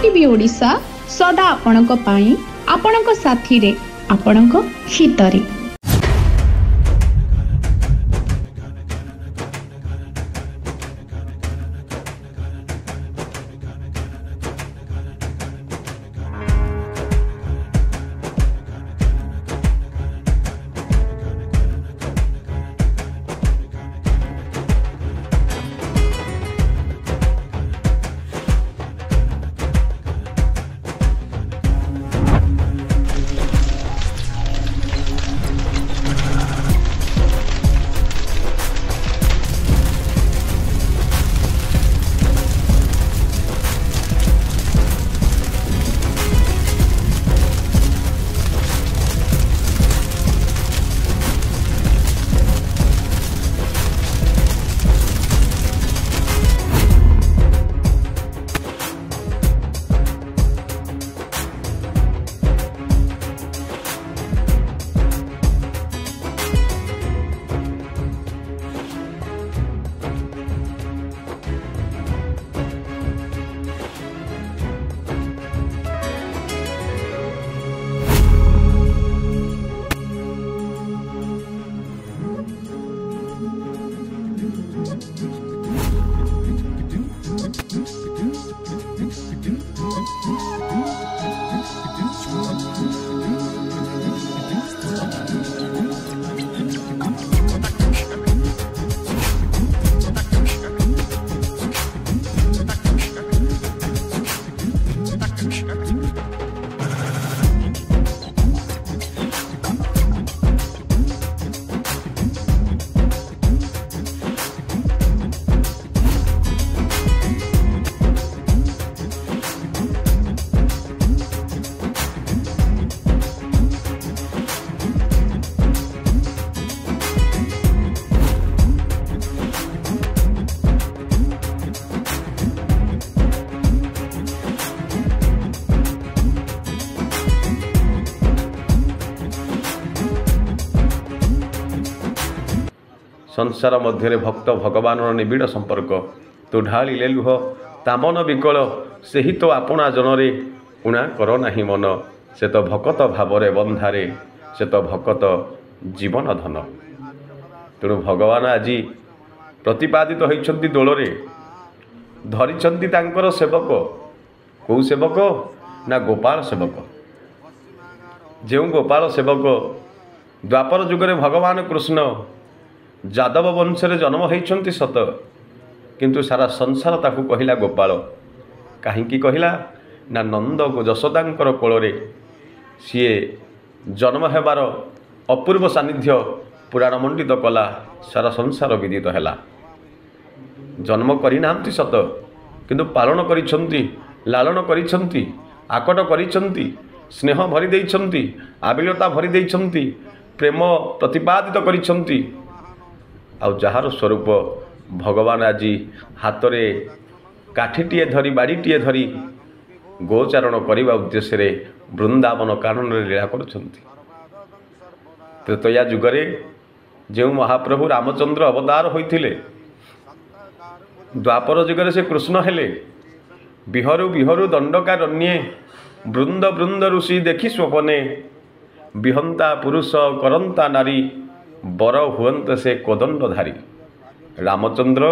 TV Odisha सदा आपणक पाई आपणक साथी रे आपणक हितरे। संसार मध्य भक्त भगवान निबिड़ संपर्क तू ढाले लुह तामन विकल से ही तो आपणा जनरे उणा कर नाही मन से तो भकत भावरे बंधारे से तो भकत जीवन धन। तेणु भगवान आज प्रतिपादित होती दोलरे धरिछंती तांकर सेवक कौ सेवक ना गोपाल सेवक। जो गोपाल सेवक द्वापर जुगरे भगवान कृष्ण यादव वंशरे जन्म होती सत किंतु सारा संसार ताकू कहला गोपाल कहीं कहला ना नंद यशोदांकर कोଳରେ सीए जन्म हेबार अपूर्व सानिध्य पुराण मंडित कला सारा संसार विदित है। जन्म करना सत किंतु पालन करिछंती लालन करिछंती आकट करिछंती स्नेह भरी देइछंती आबिलता भरी देइछंती प्रेम प्रतिपादित करिछंती। आउ जार स्वरूप भगवान आज हाथ में काठीटीए धरी बाड़ीटीए धरी गोचारण करने उद्देश्य वृंदावन कारण लीला करुछंती। त्रेतया जुगरे जो महाप्रभु रामचंद्र अवतार होइथिले द्वापर जुगरे से कृष्ण हेले बिहरु बिहरु दंडकारण्ये वृंद वृंद ऋषि देखी स्वपने बिहंता पुरुष करंता नारी बर हुअंत से कोदंडधारी। रामचंद्र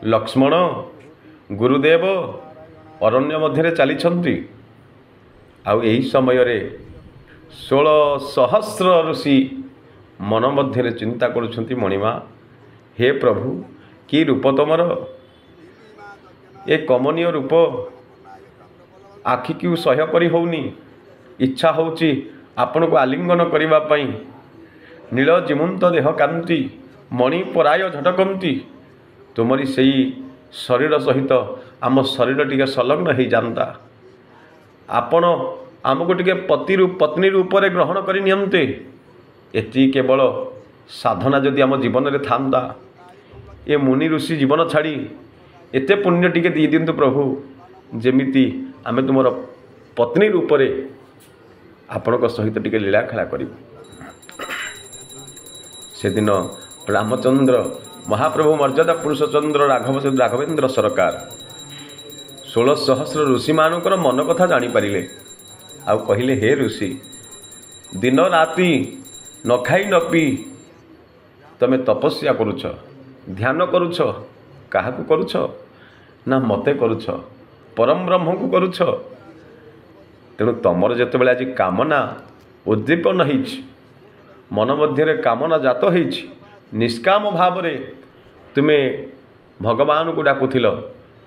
लक्ष्मण गुरुदेव अरण्य मध्य चली आउ यही समय रे 16 सहस्र ऋषि मन मध्य चिंता करुछंती मणिमा हे प्रभु कि रूप तुमर ए कमनीय रूप आखि की सह्य करी होउनी इच्छा होउची आपण को आलिंगन करिबा पई नील जीवंत देह कांति मणि पराय झटकंती तुमरी सही शरीर सहित आम शरीर टिके संलग्न हो जाता आपण आमको टिके पत्नी रूप में ग्रहण कर नियंते एति केवल साधना जदि आम जीवन में था ये मुनि ऋषि जीवन छाड़ी एते पुण्य टिके दी दिंतु प्रभु जेमिति आमे तुमर पत्नी रूप में आपण सहित टिके लीला खेला करूँ। से दिन रामचंद्र महाप्रभु मर्यादा पुरुषचंद्र राघवेंद्र सरकार 16,000 ଋଷିମାନଙ୍କର ମନ କଥା ଜାଣିପାରିଲେ। ଆଉ କହିଲେ, ହେ ଋଷି, ଦିନ ରାତି ନ ଖାଇ ନ ପିଇ ତମେ ତପସ୍ୟା କରୁଛ, ଧ୍ୟାନ କରୁଛ। କାହାକୁ କରୁଛ? ନା ମୋତେ କରୁଛ, ପରମ ବ୍ରହ୍ମକୁ କରୁଛ। ତେଣୁ ତମର ଯେତେବେଳେ ଆଜି କାମନା ଉଦ୍ଦୀପନ ହେଇଛି, ମନ ମଧ୍ୟରେ କାମନା ଜାତ ହେଇଛି, ନିଷ୍କାମ ଭାବରେ ତୁମେ ଭଗବାନଙ୍କୁ ଡାକୁଥିଲ,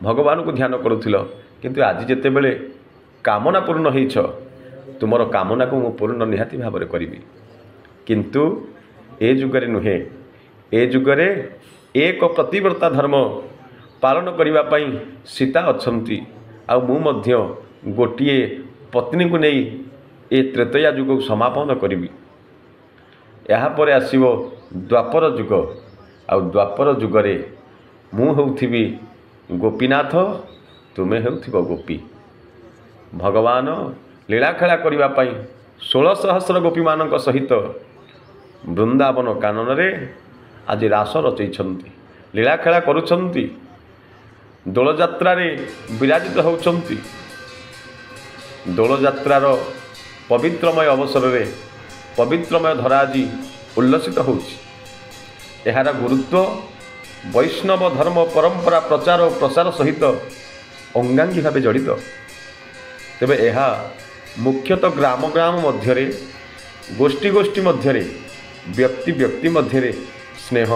ଭଗବାନଙ୍କୁ ଧ୍ୟାନ କରୁଥିଲ, କିନ୍ତୁ ଆଜି ଯେତେବେଳେ କାମନା ପୂର୍ଣ୍ଣ ହେଇଛ, ତୁମର କାମନାକୁ ମୁଁ ପୂର୍ଣ୍ଣ ନିହାତି ଭାବରେ କରିବି। କିନ୍ତୁ ଏ ଯୁଗରେ ନୁହେଁ, ଏ ଯୁଗରେ ଏକ ପ୍ରତିବ୍ରତା ଧର୍ମ ପାଳନ କରିବା ପାଇଁ ସୀତା ଅଛନ୍ତି, ଆଉ ମୁଁ ମଧ୍ୟ ଗୋଟିଏ ପତ୍ନୀକୁ ନେଇ ଏ ତ୍ରେତୟା ଯୁଗକୁ ସମାପନ କରିବି। ଏହାପରେ ଆସିବ ଦ୍ୱାପର ଯୁଗ, ଆଉ ଦ୍ୱାପର ଯୁଗରେ ମୁଁ ହେଉଥିବି ଗୋପୀନାଥ, ତୁମେ ହେଉଥିବ ଗୋପୀ। ଭଗବାନ ଲୀଳାଖେଳା କରିବା ପାଇଁ 16,000 ଗୋପୀମାନଙ୍କ ସହିତ ବୃନ୍ଦାବନ କାନନରେ ଆଜି ରାସ ରଚେଇଛନ୍ତି, ଲୀଳାଖେଳା କରୁଛନ୍ତି, ଦୋଳଯାତ୍ରାରେ ବିରାଜିତ ହେଉଛନ୍ତି। ଦୋଳଯାତ୍ରାର ପବିତ୍ରମୟ ଅବସରରେ ପବିତ୍ରମୟ ଧରା ଆଜି ଉଲ୍ଲସିତ ହେଉଛି। ଏହାର ଗୁରୁତ୍ୱ ବୈଷ୍ଣବ ଧର୍ମ ପରମ୍ପରା ପ୍ରଚାର ଓ ପ୍ରସାର ସହିତ ଅଙ୍ଗାଙ୍ଗୀ ଭାବେ ଜଡ଼ିତ। ତେବେ ଏହା ମୁଖ୍ୟତଃ ଗ୍ରାମ ଗ୍ରାମ ମଧ୍ୟରେ, ଗୋଷ୍ଠୀ ଗୋଷ୍ଠୀ ମଧ୍ୟରେ, ବ୍ୟକ୍ତି ବ୍ୟକ୍ତି ମଧ୍ୟରେ ସ୍ନେହ,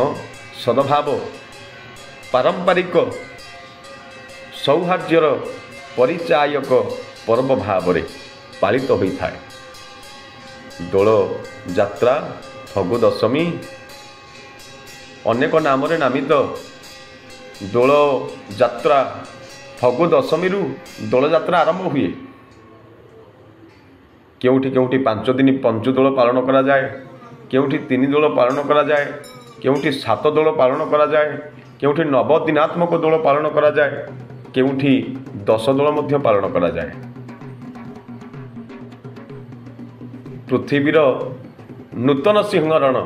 ସଦ୍ଭାବ, ପାରମ୍ପରିକ ସୌହାର୍ଦ୍ଦ୍ୟର ପରିଚାୟକ ପର୍ବ ଭାବରେ ପାଳିତ ହୋଇଥାଏ। ଦୋଳ ଯାତ୍ରା, ଫଗୁ ଦଶମୀ ଅନେକ ନାମରେ ନାମିତ। ଦୋଳ ଯାତ୍ରା ଫଗୁ ଦଶମୀରୁ ଦୋଳଯାତ୍ରା ଆରମ୍ଭ ହୁଏ। କେଉଁଠି କେଉଁଠି 5 ଦିନ ପଞ୍ଚୁଦୋଳ ପାଳନ କରାଯାଏ, କେଉଁଠି 3 ଦୋଳ ପାଳନ କରାଯାଏ, କେଉଁଠି 7 ଦୋଳ ପାଳନ କରାଯାଏ, କେଉଁଠି 9 ଦିନାତ୍ମକ ଦୋଳ ପାଳନ କରାଯାଏ, କେଉଁଠି 10 ଦୋଳ ମଧ୍ୟ ପାଳନ କରାଯାଏ। ପୃଥିବୀର ନୂତନ ସିଂହରଣ,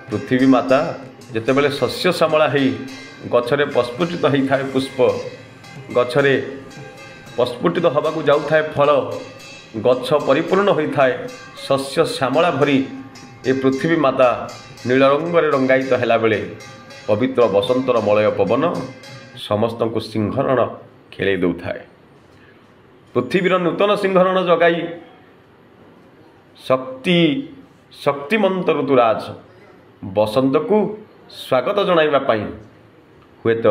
ପୃଥିବୀ ମାତା ଯେତେବେଳେ ଶସ୍ୟ ଶ୍ୟାମଳା ହେଇ ଗଛରେ ପ୍ରସ୍ଫୁଟିତ ହୋଇଥାଏ ପୁଷ୍ପ, ଗଛରେ ପ୍ରସ୍ଫୁଟିତ ହେବାକୁ ଯାଉଥାଏ ଫଳ, ଗଛ ପରିପୂର୍ଣ୍ଣ ହୋଇଥାଏ, ଶସ୍ୟ ଶ୍ୟାମଳା ଭରି ଏ ପୃଥିବୀ ମାତା ନୀଳ ରଙ୍ଗରେ ରଙ୍ଗାୟିତ ହେଲାବେଳେ ପବିତ୍ର ବସନ୍ତର ମଳୟ ପବନ ସମସ୍ତଙ୍କୁ ସିଂହରଣ ଖେଳେଇ ଦେଉଥାଏ। ପୃଥିବୀର ନୂତନ ସିଂହରଣ ଜଗାଇ ଶକ୍ତିମନ୍ତ ଋତୁରାଜ ବସନ୍ତକୁ ସ୍ୱାଗତ ଜଣାଇବା ପାଇଁ ହୁଏତ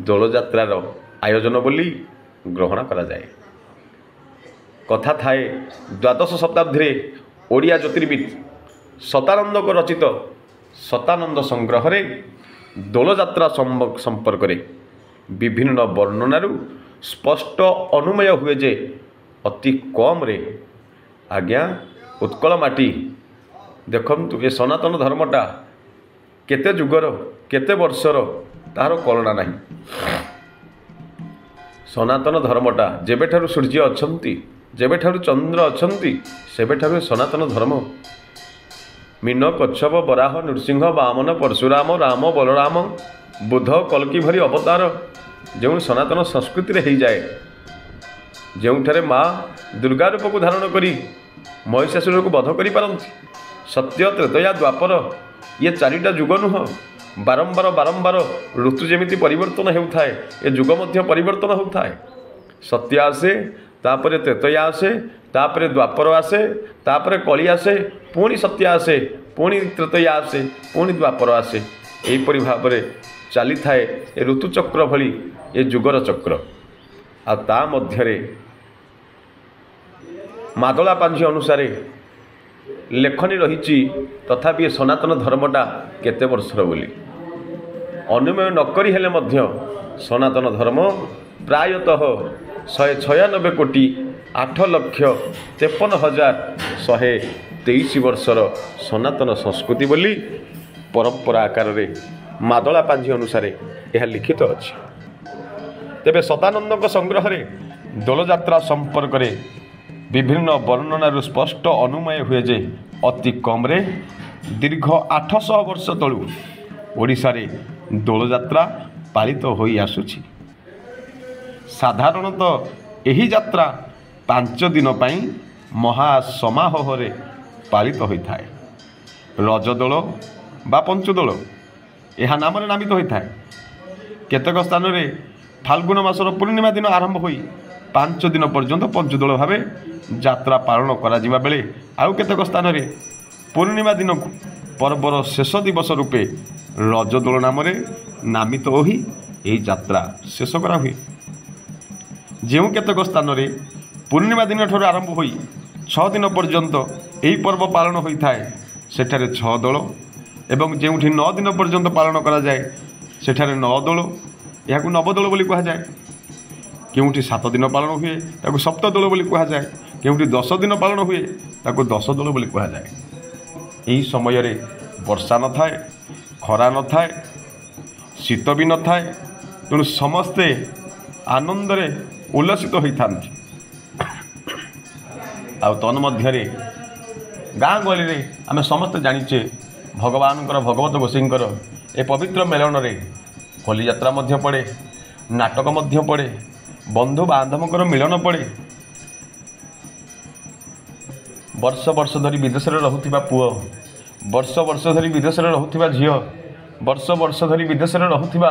ଦୋଳଯାତ୍ରାର ଆୟୋଜନ ବୋଲି ଗ୍ରହଣ କରାଯାଏ। କଥା ଥାଏ, ଦ୍ୱାଦଶ ଶତାବ୍ଦୀରେ ଓଡ଼ିଆ ଜ୍ୟୋତିର୍ବିଦ ଶତାନନ୍ଦଙ୍କ ରଚିତ ଶତାନନ୍ଦ ସଂଗ୍ରହରେ ଦୋଳଯାତ୍ରା ସମ୍ପର୍କରେ ବିଭିନ୍ନ ବର୍ଣ୍ଣନାରୁ ସ୍ପଷ୍ଟ ଅନୁମେୟ ହୁଏ ଯେ ଅତି କମ୍ରେ ଆଜ୍ଞା ଉତ୍କଳ ମାଟି ଦେଖନ୍ତୁ, ଏ ସନାତନ ଧର୍ମଟା କେତେ ଯୁଗର, କେତେ ବର୍ଷର, ତାହାର କଳନା ନାହିଁ। ସନାତନ ଧର୍ମଟା ଯେବେଠାରୁ ସୂର୍ଯ୍ୟ ଅଛନ୍ତି, ଯେବେଠାରୁ ଚନ୍ଦ୍ର ଅଛନ୍ତି, ସେବେଠାରୁ ସନାତନ ଧର୍ମ। ମୀନ, କଚ୍ଛପ, ବରାହ, ନୃସିଂହ, ବାମନ, ପରଶୁରାମ, ରାମ, ବଳରାମ, ବୁଦ୍ଧ, କଲ୍କି ଭଳି ଅବତାର ଯେଉଁ ସନାତନ ସଂସ୍କୃତିରେ ହେଇଯାଏ, ଯେଉଁଠାରେ ମା ଦୁର୍ଗା ରୂପକୁ ଧାରଣ କରି ମହିଷାସୁରକୁ ବଧ କରିପାରନ୍ତି। ସତ୍ୟ, ତ୍ରେତୟା, ଦ୍ୱାପର, ଇଏ 4ଟା ଯୁଗ ନୁହଁ। ବାରମ୍ବାର ଋତୁ ଯେମିତି ପରିବର୍ତ୍ତନ ହେଉଥାଏ, ଏ ଯୁଗ ମଧ୍ୟ ପରିବର୍ତ୍ତନ ହେଉଥାଏ। ସତ୍ୟ ଆସେ, ତାପରେ ତ୍ରେତୟା ଆସେ, ତାପରେ ଦ୍ୱାପର ଆସେ, ତାପରେ କଳି ଆସେ, ପୁଣି ସତ୍ୟ ଆସେ, ପୁଣି ତ୍ରେତୟା ଆସେ, ପୁଣି ଦ୍ୱାପର ଆସେ। ଏହିପରି ଭାବରେ ଚାଲିଥାଏ ଏ ଋତୁଚକ୍ର ଭଳି ଏ ଯୁଗର ଚକ୍ର। ଆଉ ତା ମଧ୍ୟରେ ମାଦଳା ପାଞ୍ଜି ଅନୁସାରେ ଲେଖନୀ ରହିଛି, ତଥାପି ଏ ସନାତନ ଧର୍ମଟା କେତେ ବର୍ଷର ବୋଲି ଅନୁମେୟ ନ କରି ହେଲେ ମଧ୍ୟ ସନାତନ ଧର୍ମ ପ୍ରାୟତଃ 196,8,53,123 ବର୍ଷର ସନାତନ ସଂସ୍କୃତି ବୋଲି ପରମ୍ପରା ଆକାରରେ ମାଦଳା ପାଞ୍ଜି ଅନୁସାରେ ଏହା ଲିଖିତ ଅଛି। ତେବେ ଶତାନନ୍ଦଙ୍କ ସଂଗ୍ରହରେ ଦୋଳଯାତ୍ରା ସମ୍ପର୍କରେ ବିଭିନ୍ନ ବର୍ଣ୍ଣନାରୁ ସ୍ପଷ୍ଟ ଅନୁମେୟ ହୁଏ ଯେ ଅତି କମ୍ରେ ଦୀର୍ଘ 800 ବର୍ଷ ତଳୁ ଓଡ଼ିଶାରେ ଦୋଳଯାତ୍ରା ପାଳିତ ହୋଇ ଆସୁଛି। ସାଧାରଣତଃ ଏହି ଯାତ୍ରା 5 ଦିନ ପାଇଁ ମହାସମାରୋହରେ ପାଳିତ ହୋଇଥାଏ। ରଜଦୋଳ ବା ପଞ୍ଚଦୋଳ ଏହା ନାମରେ ନାମିତ ହୋଇଥାଏ। କେତେକ ସ୍ଥାନରେ ଫାଲ୍ଗୁନ ମାସର ପୂର୍ଣ୍ଣିମା ଦିନ ଆରମ୍ଭ ହୋଇ 5 ଦିନ ପର୍ଯ୍ୟନ୍ତ ପଞ୍ଚଦୋଳ ଭାବେ ଯାତ୍ରା ପାଳନ କରାଯିବା ବେଳେ ଆଉ କେତେକ ସ୍ଥାନରେ ପୂର୍ଣ୍ଣିମା ଦିନକୁ ପର୍ବର ଶେଷ ଦିବସ ରୂପେ ରଜଦୋଳ ନାମରେ ନାମିତ ହୋଇ ଏହି ଯାତ୍ରା ଶେଷ କରାହୁଏ। ଯେଉଁ କେତେକ ସ୍ଥାନରେ ପୂର୍ଣ୍ଣିମା ଦିନଠାରୁ ଆରମ୍ଭ ହୋଇ 6 ଦିନ ପର୍ଯ୍ୟନ୍ତ ଏହି ପର୍ବ ପାଳନ ହୋଇଥାଏ ସେଠାରେ 6 ଦୋଳ ଏବଂ ଯେଉଁଠି 9 ଦିନ ପର୍ଯ୍ୟନ୍ତ ପାଳନ କରାଯାଏ ସେଠାରେ 9 ଦୋଳ, ଏହାକୁ ନବଦୋଳ ବୋଲି କୁହାଯାଏ। କେଉଁଠି 7 ଦିନ ପାଳନ ହୁଏ ତାକୁ ସପ୍ତଦୋଳ ବୋଲି କୁହାଯାଏ। କେଉଁଠି 10 ଦିନ ପାଳନ ହୁଏ ତାକୁ 10 ଦୋଳ ବୋଲି କୁହାଯାଏ। ଏହି ସମୟରେ ବର୍ଷା ନଥାଏ, ଖରା ନଥାଏ, ଶୀତ ବି ନଥାଏ, ତେଣୁ ସମସ୍ତେ ଆନନ୍ଦରେ ଉଲ୍ଲସିତ ହୋଇଥାନ୍ତି। ଆଉ ତନ୍ମଧ୍ୟରେ ଗାଁ ଗହଳିରେ ଆମେ ସମସ୍ତେ ଜାଣିଛେ ଭଗବାନଙ୍କର ଭଗବତ ଗୋସାଇଙ୍କର ଏ ପବିତ୍ର ମେଳନରେ ହୋଲି ଯାତ୍ରା ମଧ୍ୟ ପଡ଼େ, ନାଟକ ମଧ୍ୟ ପଡ଼େ, ବନ୍ଧୁ ବାନ୍ଧବଙ୍କର ମିଳନ ପଡ଼େ। ବର୍ଷ ବର୍ଷ ଧରି ବିଦେଶରେ ରହୁଥିବା ପୁଅ, ବର୍ଷ ବର୍ଷ ଧରି ବିଦେଶରେ ରହୁଥିବା ଝିଅ, ବର୍ଷ ବର୍ଷ ଧରି ବିଦେଶରେ ରହୁଥିବା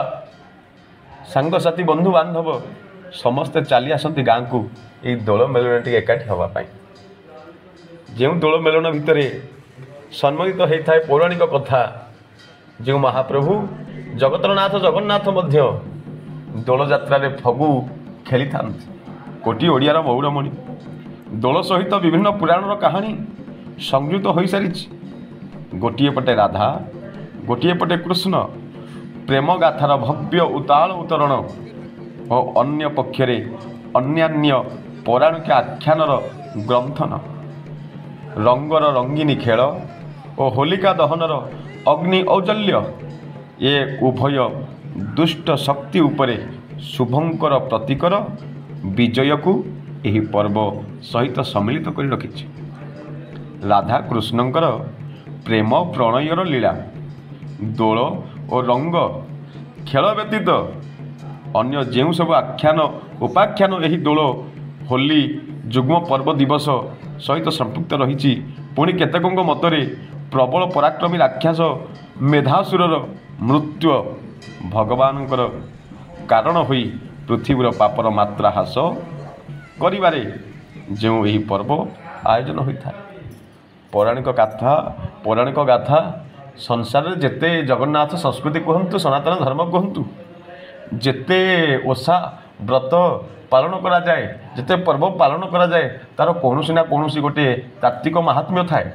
ସାଙ୍ଗସାଥି ବନ୍ଧୁ ବାନ୍ଧବ ସମସ୍ତେ ଚାଲି ଆସନ୍ତି ଗାଁକୁ ଏହି ଦୋଳ ମେଳନଟି ଏକାଠି ହେବା ପାଇଁ। ଯେଉଁ ଦୋଳ ମେଳନ ଭିତରେ ସମ୍ମିଳିତ ହୋଇଥାଏ ପୌରାଣିକ କଥା, ଯେଉଁ ମହାପ୍ରଭୁ ଜଗତର ନାଥ ଜଗନ୍ନାଥ ମଧ୍ୟ ଦୋଳଯାତ୍ରାରେ ଫଗୁ ଖେଳିଥାନ୍ତି। କୋଟି ଓଡ଼ିଆର ମୌଡ଼ମଣି ଦୋଳ ସହିତ ବିଭିନ୍ନ ପୁରାଣର କାହାଣୀ ସଂଯୁକ୍ତ ହୋଇସାରିଛି। ଗୋଟିଏ ପଟେ ରାଧା, ଗୋଟିଏ ପଟେ କୃଷ୍ଣ ପ୍ରେମ ଗାଥାର ଭବ୍ୟ ଉତାଳ ଉତ୍ତରଣ ଓ ଅନ୍ୟ ପକ୍ଷରେ ଅନ୍ୟାନ୍ୟ ପୌରାଣିକ ଆଖ୍ୟାନର ଗ୍ରନ୍ଥନ। ରଙ୍ଗର ରଙ୍ଗିନୀ ଖେଳ ଓ ହୋଲିକା ଦହନର ଅଗ୍ନି ଔଜ୍ଜଲ୍ୟ ଏ ଉଭୟ ଦୁଷ୍ଟ ଶକ୍ତି ଉପରେ ଶୁଭଙ୍କର ପ୍ରତୀକର ବିଜୟକୁ ଏହି ପର୍ବ ସହିତ ସମ୍ମିଳିତ କରି ରଖିଛି। ରାଧାକୃଷ୍ଣଙ୍କର ପ୍ରେମ ପ୍ରଣୟର ଲୀଳା, ଦୋଳ ଓ ରଙ୍ଗ ଖେଳ ବ୍ୟତୀତ ଅନ୍ୟ ଯେଉଁ ସବୁ ଆଖ୍ୟାନ ଉପାଖ୍ୟାନ ଏହି ଦୋଳ ହୋଲି ଯୁଗ୍ମ ପର୍ବ ଦିବସ ସହିତ ସମ୍ପୃକ୍ତ ରହିଛି। ପୁଣି କେତେକଙ୍କ ମତରେ ପ୍ରବଳ ପରାକ୍ରମୀ ରାକ୍ଷସ ମେଧାସୁରର ମୃତ୍ୟୁ ଭଗବାନଙ୍କର କାରଣ ହୋଇ ପୃଥିବୀର ପାପର ମାତ୍ରା ହ୍ରାସ କରିବାରେ ଯେଉଁ ଏହି ପର୍ବ ଆୟୋଜନ ହୋଇଥାଏ। ପୌରାଣିକ ଗାଥା ସଂସାରରେ ଯେତେ ଜଗନ୍ନାଥ ସଂସ୍କୃତି କୁହନ୍ତୁ, ସନାତନ ଧର୍ମ କୁହନ୍ତୁ, ଯେତେ ଓଷା ବ୍ରତ ପାଳନ କରାଯାଏ, ଯେତେ ପର୍ବ ପାଳନ କରାଯାଏ, ତା'ର କୌଣସି ନା କୌଣସି ଗୋଟିଏ ତାତ୍ତ୍ୱିକ ମାହାତ୍ମ୍ୟ ଥାଏ,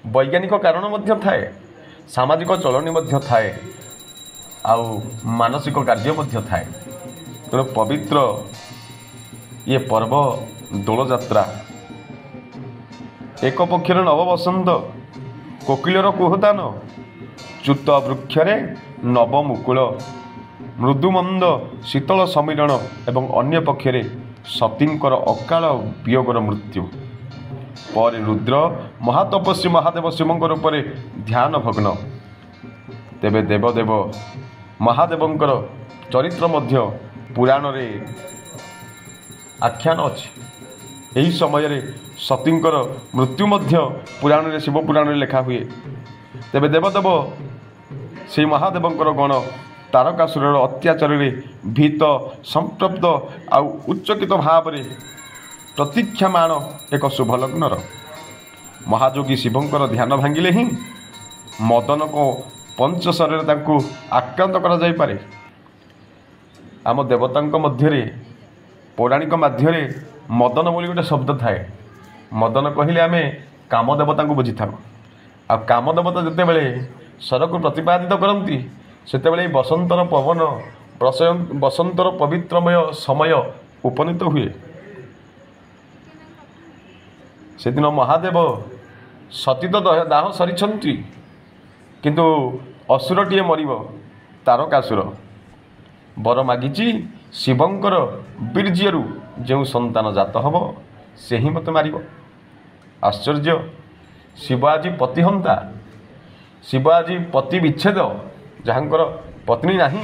ବୈଜ୍ଞାନିକ କାରଣ ମଧ୍ୟ ଥାଏ, ସାମାଜିକ ଚଳଣି ମଧ୍ୟ ଥାଏ, ଆଉ ମାନସିକ କାର୍ଯ୍ୟ ମଧ୍ୟ ଥାଏ। ତେଣୁ ପବିତ୍ର ଇଏ ପର୍ବ ଦୋଳଯାତ୍ରା ଏକ ପକ୍ଷରେ ନବବସନ୍ତ କୋକିଳର କୁହଦାନ, ଚ୍ୟୁତ ବୃକ୍ଷରେ ନବମୁକୁଳ, ମୃଦୁମନ୍ଦ ଶୀତଳ ସମୀରଣ ଏବଂ ଅନ୍ୟ ପକ୍ଷରେ ସତୀଙ୍କର ଅକାଳ ବିୟୋଗର ମୃତ୍ୟୁ। ପରେ ରୁଦ୍ର ମହାତପସ୍ୱୀ ମହାଦେବ ଶିବଙ୍କ ରୂପରେ ଧ୍ୟାନ ଭଗ୍ନ। ତେବେ ଦେବଦେବ ମହାଦେବଙ୍କର ଚରିତ୍ର ମଧ୍ୟ ପୁରାଣରେ ଆଖ୍ୟାନ ଅଛି। ଏହି ସମୟରେ ସତୀଙ୍କର ମୃତ୍ୟୁ ମଧ୍ୟ ପୁରାଣରେ ଶିବ ପୁରାଣରେ ଲେଖା ହୁଏ। ତେବେ ଦେବଦେବ ସେହି ମହାଦେବଙ୍କର ଗଣ ତାରକାସୁରର ଅତ୍ୟାଚାରରେ ଭୀତ ସଂତପ୍ତ ଆଉ ଉଚ୍ଚକିତ ଭାବରେ ପ୍ରତୀକ୍ଷାମାଣ ଏକ ଶୁଭଲଗ୍ନର ମହାଯୋଗୀ ଶିବଙ୍କର ଧ୍ୟାନ ଭାଙ୍ଗିଲେ ହିଁ ମଦନକ ପଞ୍ଚଶରରେ ତାଙ୍କୁ ଆକ୍ରାନ୍ତ କରାଯାଇପାରେ। ଆମ ଦେବତାଙ୍କ ମଧ୍ୟରେ ପୌରାଣିକ ମାଧ୍ୟମରେ ମଦନ ବୋଲି ଗୋଟେ ଶବ୍ଦ ଥାଏ। ମଦନ କହିଲେ ଆମେ କାମ ଦେବତାଙ୍କୁ ବୁଝିଥାଉ। ଆଉ କାମ ଦେବତା ଯେତେବେଳେ ସ୍ୱରକୁ ପ୍ରତିପାଦିତ କରନ୍ତି ସେତେବେଳେ ଏହି ବସନ୍ତର ପବନ, ବସନ୍ତର ପବିତ୍ରମୟ ସମୟ ଉପନୀତ ହୁଏ। ସେଦିନ ମହାଦେବ ସତୀ ତ ଦାହ ସରିଛନ୍ତି, କିନ୍ତୁ ଅସୁରଟିଏ ମରିବ, ତାରକାସୁର ବର ମାଗିଛି ଶିବଙ୍କର ବୀର୍ଯ୍ୟରୁ ଯେଉଁ ସନ୍ତାନ ଜାତ ହେବ ସେ ହିଁ ମୋତେ ମାରିବ। ଆଶ୍ଚର୍ଯ୍ୟ, ଶିବ ଆଜି ପତିହନ୍ତା, ଶିବ ଆଜି ପତି ବିଚ୍ଛେଦ, ଯାହାଙ୍କର ପତ୍ନୀ ନାହିଁ,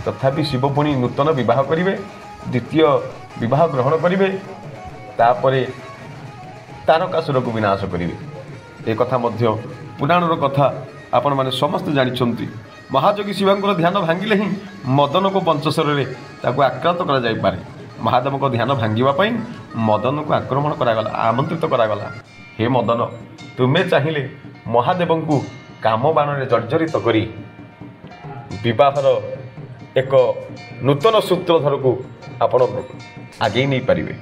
ତଥାପି ଶିବ ପୁଣି ନୂତନ ବିବାହ କରିବେ। ଦ୍ୱିତୀୟ ବିବାହ ଗ୍ରହଣ କରିବେ, ତାପରେ ତାରକାସୁରକୁ ବିନାଶ କରିବେ। ଏ କଥା ମଧ୍ୟ ପୁରାଣର କଥା ଆପଣମାନେ ସମସ୍ତେ ଜାଣିଛନ୍ତି। ମହାଯୋଗୀ ଶିବଙ୍କର ଧ୍ୟାନ ଭାଙ୍ଗିଲେ ହିଁ ମଦନକୁ ପଞ୍ଚଶରରେ ତାକୁ ଆକ୍ରାନ୍ତ କରାଯାଇପାରେ। ମହାଦେବଙ୍କ ଧ୍ୟାନ ଭାଙ୍ଗିବା ପାଇଁ ମଦନକୁ ଆକ୍ରମଣ କରାଗଲା, ଆମନ୍ତ୍ରିତ କରାଗଲା। ହେ ମଦନ, ତୁମେ ଚାହିଁଲେ ମହାଦେବଙ୍କୁ କାମ ବାଣରେ ଜର୍ଜରିତ କରି ବିବାହର ଏକ ନୂତନ ସୂତ୍ରଧରକୁ ଆପଣ ଆଗେଇ ନେଇପାରିବେ।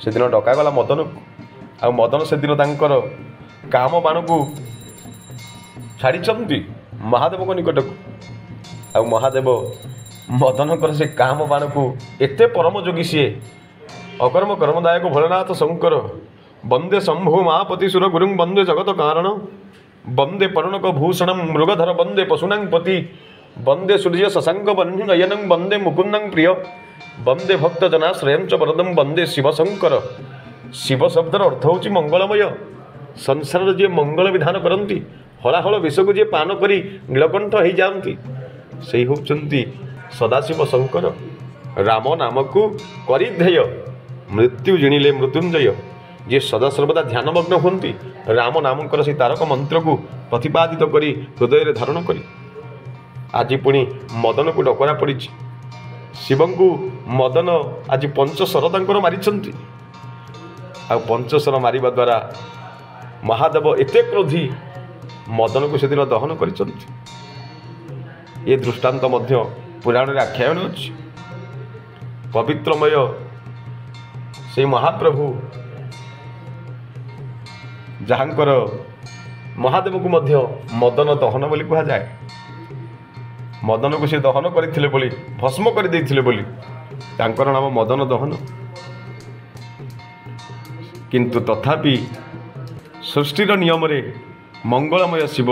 ସେଦିନ ଡକାଗଲା ମଦନକୁ, ଆଉ ମଦନ ସେଦିନ ତାଙ୍କର କାମ ବାଣକୁ ଛାଡ଼ିଛନ୍ତି ମହାଦେବଙ୍କ ନିକଟକୁ। ଆଉ ମହାଦେବ ମଦନଙ୍କର ସେ କାମ ବାଣକୁ ଏତେ ପରମ ଯୋଗୀ ସିଏ, ଅକର୍ମ କର୍ମଦାୟକ ଭୋଳନାଥ ଶଙ୍କର, ବନ୍ଦେ ଶମ୍ଭୁ ମହାପତି ସୁର ଗୁରୁଂ ବନ୍ଦେ ଜଗତ କାରଣ, ବନ୍ଦେ ପରୁଣକ ଭୂଷଣଂ ମୃଗଧର ବନ୍ଦେ ପଶୁନାଂ ପତି, ବନ୍ଦେ ସୂର୍ଯ୍ୟ ଶଶାଙ୍କ ବହ୍ନି ନୟନଂ ବନ୍ଦେ ମୁକୁନ୍ଦଂ ପ୍ରିୟ, ବନ୍ଦେ ଭକ୍ତ ଜନାଶ୍ରୟଂ চ ବରଦଂ ବନ୍ଦେ ଶିବ ଶଙ୍କର। ଶିବ ଶବ୍ଦର ଅର୍ଥ ହେଉଛି ମଙ୍ଗଳମୟ। ସଂସାରରେ ଯିଏ ମଙ୍ଗଳ ବିଧାନ କରନ୍ତି, ହଳାହଳ ବିଷକୁ ଯିଏ ପାନ କରି ନୀଳକଣ୍ଠ ହେଇଯାଆନ୍ତି, ସେଇ ହେଉଛନ୍ତି ସଦାଶିବ ଶଙ୍କର। ରାମ ନାମକୁ କରିଧେୟ, ମୃତ୍ୟୁ ଜିଣିଲେ ମୃତ୍ୟୁଞ୍ଜୟ। ଯିଏ ସଦାସର୍ବଦା ଧ୍ୟାନମଗ୍ନ ହୁଅନ୍ତି ରାମ ନାମଙ୍କର ସେହି ତାରକ ମନ୍ତ୍ରକୁ ପ୍ରତିପାଦିତ କରି ହୃଦୟରେ ଧାରଣ କରି। ଆଜି ପୁଣି ମଦନକୁ ଡକରା ପଡ଼ିଛି। ଶିବଙ୍କୁ ମଦନ ଆଜି ପଞ୍ଚଶର ତାଙ୍କର ମାରିଛନ୍ତି। ଆଉ ପଞ୍ଚଶର ମାରିବା ଦ୍ୱାରା ମହାଦେବ ଏତେ କ୍ରୋଧୀ ମଦନକୁ ସେଦିନ ଦହନ କରିଛନ୍ତି। ଏ ଦୃଷ୍ଟାନ୍ତ ମଧ୍ୟ ପୁରାଣରେ ଆଖ୍ୟାୟନ ଅଛି। ପବିତ୍ରମୟ ସେଇ ମହାପ୍ରଭୁ ଯାହାଙ୍କର ମହାଦେବକୁ ମଧ୍ୟ ମଦନ ଦହନ ବୋଲି କୁହାଯାଏ। ମଦନକୁ ସେ ଦହନ କରିଥିଲେ ବୋଲି, ଭସ୍ମ କରିଦେଇଥିଲେ ବୋଲି ତାଙ୍କର ନାମ ମଦନ ଦହନ। କିନ୍ତୁ ତଥାପି ସୃଷ୍ଟିର ନିୟମରେ ମଙ୍ଗଳମୟ ଶିବ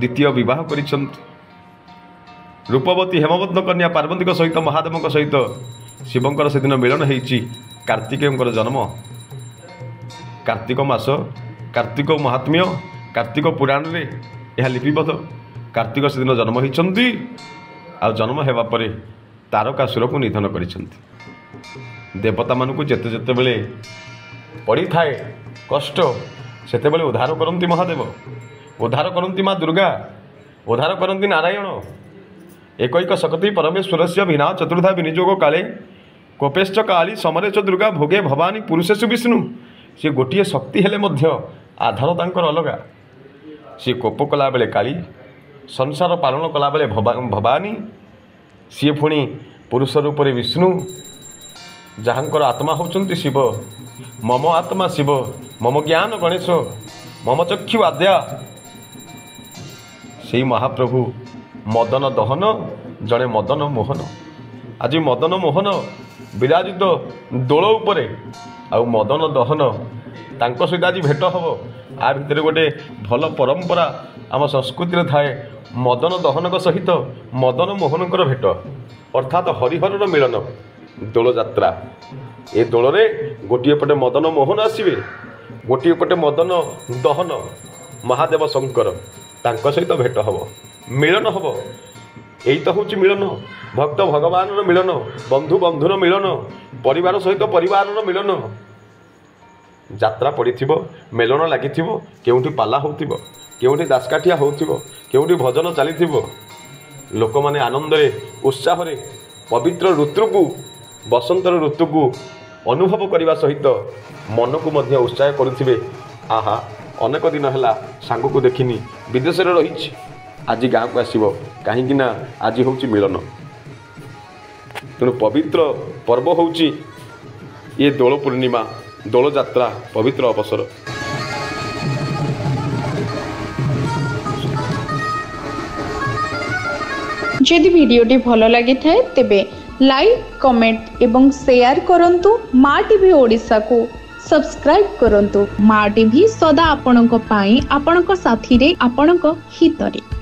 ଦ୍ୱିତୀୟ ବିବାହ କରିଛନ୍ତି। ରୂପବତୀ ହେମବନ୍ତ କନ୍ୟା ପାର୍ବତୀଙ୍କ ସହିତ ମହାଦେବଙ୍କ ସହିତ ଶିବଙ୍କର ସେଦିନ ମିଳନ ହେଇଛି। କାର୍ତ୍ତିକେୟଙ୍କର ଜନ୍ମ, କାର୍ତ୍ତିକ ମାସ, କାର୍ତ୍ତିକ ମହାତ୍ମ୍ୟ, କାର୍ତ୍ତିକ ପୁରାଣରେ ଏହା ଲିପିବଦ୍ଧ। କାର୍ତ୍ତିକ ସେଦିନ ଜନ୍ମ ହୋଇଛନ୍ତି। ଆଉ ଜନ୍ମ ହେବା ପରେ ତାରକାସୁରକୁ ନିଧନ କରିଛନ୍ତି। ଦେବତାମାନଙ୍କୁ ଯେତେବେଳେ ପଡ଼ିଥାଏ କଷ୍ଟ, ସେତେବେଳେ ଉଦ୍ଧାର କରନ୍ତି ମହାଦେବ, ଉଦ୍ଧାର କରନ୍ତି ମା ଦୁର୍ଗା, ଉଦ୍ଧାର କରନ୍ତି ନାରାୟଣ। एकैक शक्ति परमेश्वरस्य विना चतुर्धा विनियोग काले कोपेश्च काली समरेच दुर्गा भोगे भवानी पुरुषेषु विष्णु। सी गोटे शक्ति हेले मध्य आधार तांकर अलगा। सी कोप कला बेले काली, संसार पालन कला बेले भवानी, सी पुणी पुरुष रूप में विष्णु, जहाँकर आत्मा होचंती शिव। मम आत्मा शिव, मम ज्ञान गणेश, मम चक्षु आद्या। से महाप्रभु मदन दहन, जड़े मदन मोहन। आज मदन मोहन विराजित दोल उपरे आ मदन दहन तांको सहित आज भेट हम। आ भितर गोटे भल परंपरा आम संस्कृति थाए। मदन दहन सहित मदन मोहनकर भेट अर्थात हरिहरर मिलन दोल यात्रा। ए दोल रे गोटे पटे मदन मोहन आसवे, गोटे पटे मदन दहन महादेव शंकर तांको सहित भेट हम, मिलन हम। यही तो हूँ मिलन, भक्त भगवान मिलन, बंधु बंधुर मिलन, परिवार सहित परिवार मिलन। यात्रा पड़ी मेलन लगी, केउठी पाला हो, केउठी दासकाठिया हो, केउठी भजन चली, लोक माने आनंद उत्साह पवित्र ऋतु को, बसंतर ऋतु को अनुभव करने सहित मन को मध्य उत्साह करुथिबे। आहा अनेक दिन है सांग को देखिनी, विदेश में रही, आज गाँव को आसब कहीं आज हूँ मिलन। तेणु पवित्र पर्व हूँ ये दोल पूर्णिमा, दोल यात्रा, पवित्र अवसर। जदि वीडियोटी भल लगी थाए तेबे लाइक, कमेंट एवं शेयर करंतु। माँ टीवी ओडिशा को सब्सक्राइब करंतु। माँ टीवी सदा आपणक पाई, आपणक साथी रे, आपणक हितरे।